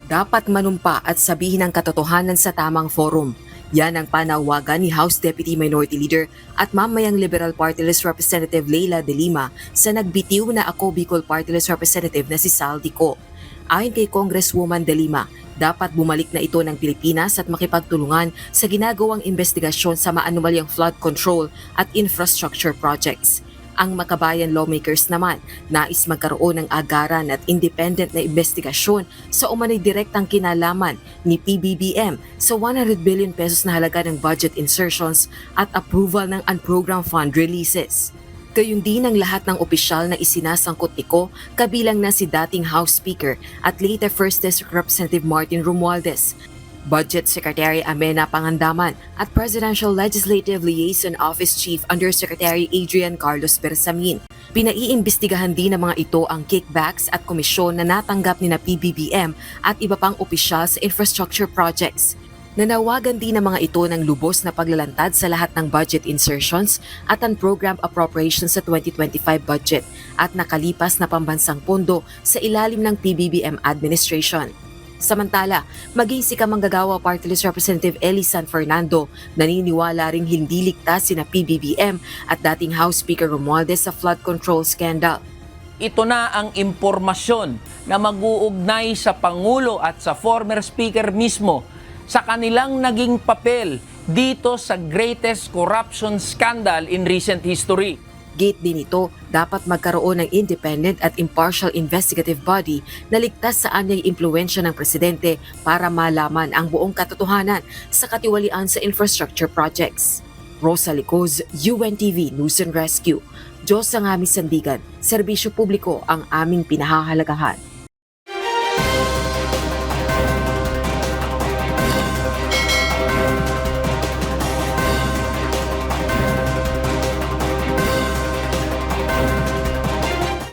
Dapat manumpa at sabihin ang katotohanan sa tamang forum. Yan ang panawagan ni House Deputy Minority Leader at mamayang Liberal Party List Representative Leila De Lima sa nagbitiw na Ako Bicol Party List Representative na si Sal Dico. Ayon kay Congresswoman De Lima, dapat bumalik na ito ng Pilipinas at makipagtulungan sa ginagawang investigasyon sa maanumalyang flood control at infrastructure projects. Ang makabayan lawmakers naman nais magkaroon ng agaran at independent na investigasyon sa umano'y direktang kinalaman ni PBBM sa 100 billion pesos na halaga ng budget insertions at approval ng unprogrammed fund releases. Gayun din ang lahat ng opisyal na isinasangkot nito, kabilang na si dating House Speaker at later First District Representative Martin Romualdez, Budget Secretary Amena Pangandaman at Presidential Legislative Liaison Office Chief Undersecretary Adrian Carlos Bersamin. Pinaiimbestigahan din ng mga ito ang kickbacks at komisyon na natanggap ni na PBBM at iba pang opisyal sa infrastructure projects. Nanawagan din ng mga ito ng lubos na paglalantad sa lahat ng budget insertions at ang program appropriations sa 2025 budget at nakalipas na pambansang pondo sa ilalim ng PBBM administration. Samantala, maging si Kamanggagawa Party List Representative Eli San Fernando naniniwala ring hindi ligtas sina PBBM at dating House Speaker Romualdez sa flood control scandal. Ito na ang impormasyon na mag-uugnay sa Pangulo at sa former Speaker mismo sa kanilang naging papel dito sa greatest corruption scandal in recent history. Gate din ito, dapat magkaroon ng independent at impartial investigative body na ligtas sa anyay impluwensya ng presidente para malaman ang buong katotohanan sa katiwalian sa infrastructure projects. Rosa Licoz, UNTV News and Rescue. Diyos ang aming sandigan, serbisyo publiko ang aming pinahahalagahan.